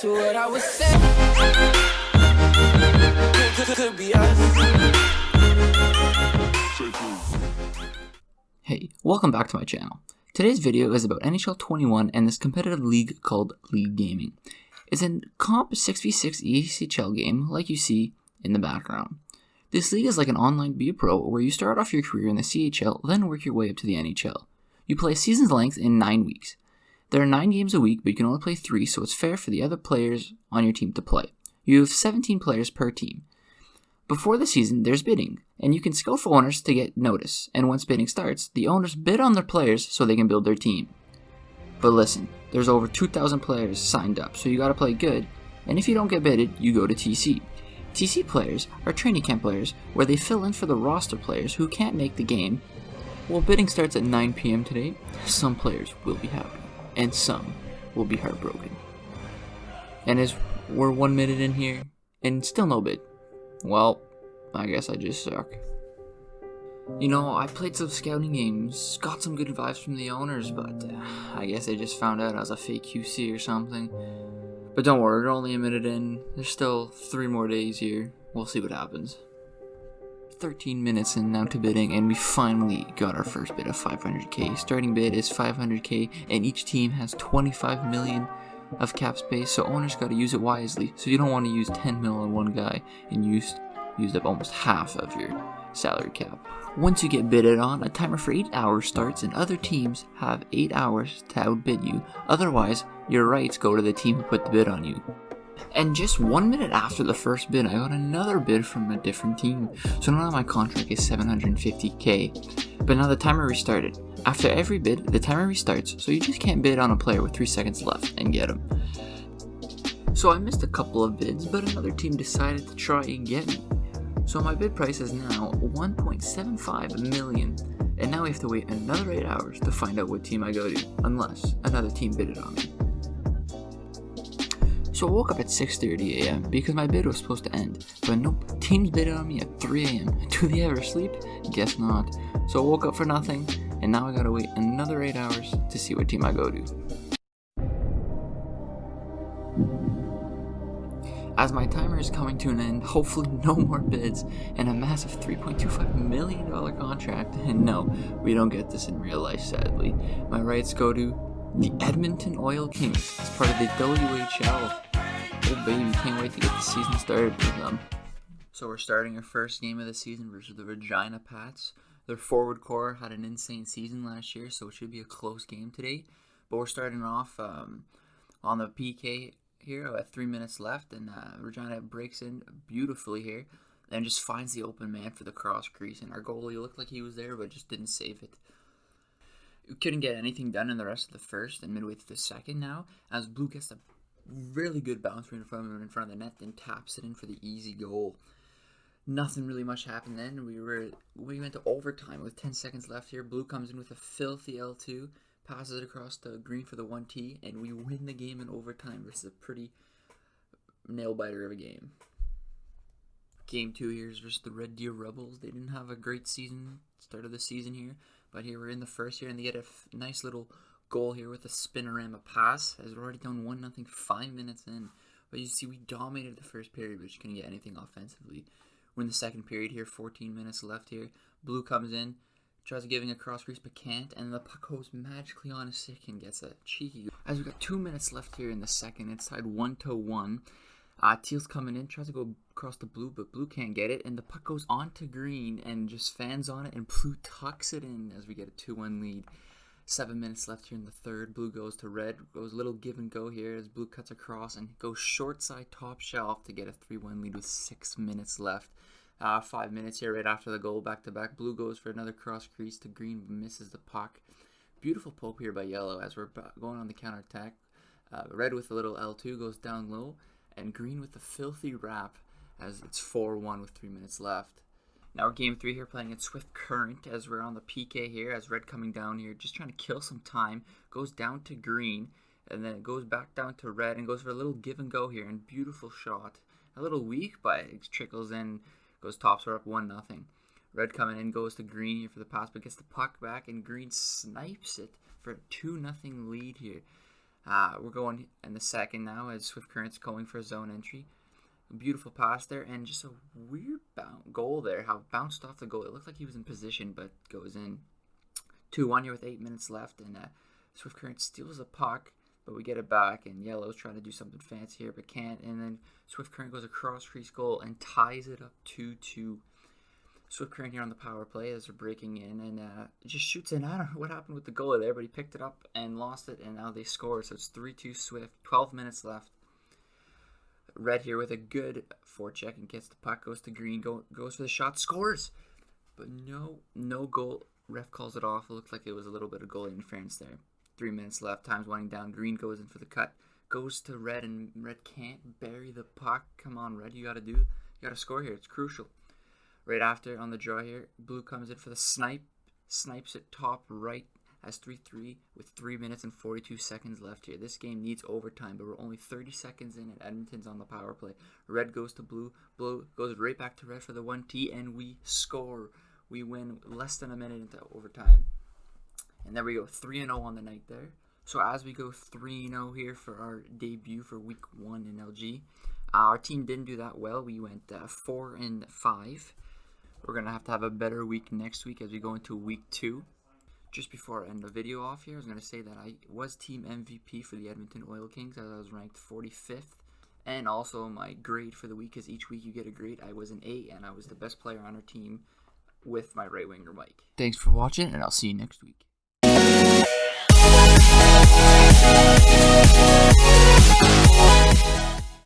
to what I was saying. Could be us. Hey, welcome back to my channel. Today's video is about NHL 21 and this competitive league called League Gaming. It's a comp 6v6 ECHL game like you see in the background. This league is like an online Be a Pro where you start off your career in the CHL, then work your way up to the NHL. You play a season's length in 9 weeks. There are 9 games a week, but you can only play 3, so it's fair for the other players on your team to play. You have 17 players per team. Before the season, there's bidding, and you can scout for owners to get notice, and once bidding starts, the owners bid on their players so they can build their team. But listen, there's over 2,000 players signed up, so you gotta play good, and if you don't get bidded, you go to TC. TC players are training camp players where they fill in for the roster players who can't make the game. Well, bidding starts at 9 p.m. today. Some players will be happy, and some will be heartbroken. And as we're 1 minute in here, and still no bid, well, I guess I just suck. You know, I played some scouting games, got some good advice from the owners, but I guess they just found out I was a fake QC or something. But don't worry, we're only a minute in. There's still 3 more days here. We'll see what happens. 13 minutes in now to bidding, and we finally got our first bid of 500k. Starting bid is 500k, and each team has 25 million of cap space, so owners got to use it wisely. So you don't want to use 10 mil on one guy and used up almost half of your salary cap. Once you get bidded on, a timer for 8 hours starts, and other teams have 8 hours to outbid you. Otherwise, your rights go to the team who put the bid on you. And just 1 minute after the first bid, I got another bid from a different team. So now my contract is 750k. But now the timer restarted. After every bid, the timer restarts, so you just can't bid on a player with 3 seconds left and get him. So I missed a couple of bids, but another team decided to try and get me. So my bid price is now 1.75 million. And now we have to wait another 8 hours to find out what team I go to, unless another team bidded on me. So I woke up at 6:30 a.m. because my bid was supposed to end, but nope, teams bidded on me at 3 a.m. Do they ever sleep? Guess not. So I woke up for nothing, and now I gotta wait another 8 hours to see what team I go to. As my timer is coming to an end, hopefully no more bids, and a massive $3.25 million contract, and no, we don't get this in real life sadly. My rights go to the Edmonton Oil Kings as part of the WHL. Oh baby, can't wait to get the season started with them. So we're starting our first game of the season versus the Regina Pats. Their forward core had an insane season last year, so it should be a close game today. But we're starting off on the PK here at 3 minutes left, and Regina breaks in beautifully here and just finds the open man for the cross crease. And our goalie looked like he was there, but just didn't save it. We couldn't get anything done in the rest of the first and midway through the second now, as Blue gets a really good bounce right in front of the net, then taps it in for the easy goal. Nothing really much happened then. We went to overtime with 10 seconds left here. Blue comes in with a filthy L2, passes it across the green for the 1T, and we win the game in overtime. This is a pretty nail-biter of a game. Game 2 here is versus the Red Deer Rebels. They didn't have a great start of the season here, but here we're in the first here, and they get a nice little goal here with a spinorama pass, as we're already down 1-0 5 minutes in. But you see, we dominated the first period, but just couldn't get anything offensively. We're in the second period here, 14 minutes left here. Blue comes in, tries giving a cross crease, but can't, and the puck goes magically on his stick and gets a cheeky goal. As we got 2 minutes left here in the second, it's tied 1-1. Teal's coming in, tries to go across the Blue, but Blue can't get it, and the puck goes onto green and just fans on it, and Blue tucks it in as we get a 2-1 lead. 7 minutes left here in the third. Blue goes to red, goes a little give and go here as Blue cuts across and goes short side top shelf to get a 3-1 lead with 6 minutes left. 5 minutes here right after the goal, back to back. Blue goes for another cross crease to green, misses the puck. Beautiful poke here by Yellow as we're going on the counter attack. Red with a little L2 goes down low, and green with a filthy wrap as it's 4-1 with 3 minutes left. Now we're game 3 here, playing in Swift Current as we're on the PK here, as Red coming down here, just trying to kill some time, goes down to green, and then it goes back down to red, and goes for a little give and go here, and beautiful shot. A little weak, but it trickles in, goes tops her up 1-0. Red coming in, goes to green here for the pass, but gets the puck back, and green snipes it for a 2-0 lead here. We're going in the second now as Swift Current's going for a zone entry. Beautiful pass there, and just a weird goal there. How it bounced off the goal. It looked like he was in position, but goes in. 2-1 here with 8 minutes left, and Swift Current steals the puck, but we get it back, and Yellow's trying to do something fancy here, but can't, and then Swift Current goes across crease goal and ties it up 2-2. Swift Current here on the power play as they're breaking in, and just shoots in. I don't know what happened with the goalie there, but he picked it up and lost it, and now they score, so it's 3-2 Swift. 12 minutes left. Red here with a good forecheck and gets the puck, goes to Green, goes for the shot, scores, but no goal. Ref calls it off. It looked like it was a little bit of goalie interference there. 3 minutes left. Time's winding down. Green goes in for the cut. Goes to Red, and Red can't bury the puck. Come on, Red. You gotta score here. It's crucial. Right after, on the draw here, Blue comes in for the snipe. Snipes it top right as 3-3 with 3 minutes and 42 seconds left here. This game needs overtime, but we're only 30 seconds in, and Edmonton's on the power play. Red goes to Blue. Blue goes right back to Red for the 1T, and we score. We win less than a minute into overtime. And there we go, 3-0 on the night there. So as we go 3-0 here for our debut for week 1 in LG, our team didn't do that well. We went 4-5. We're going to have a better week next week as we go into week 2. Just before I end the video off here, I was going to say that I was team MVP for the Edmonton Oil Kings as I was ranked 45th. And also my grade for the week, because each week you get a grade. I was an 8, and I was the best player on our team with my right winger Mike. Thanks for watching, and I'll see you next week.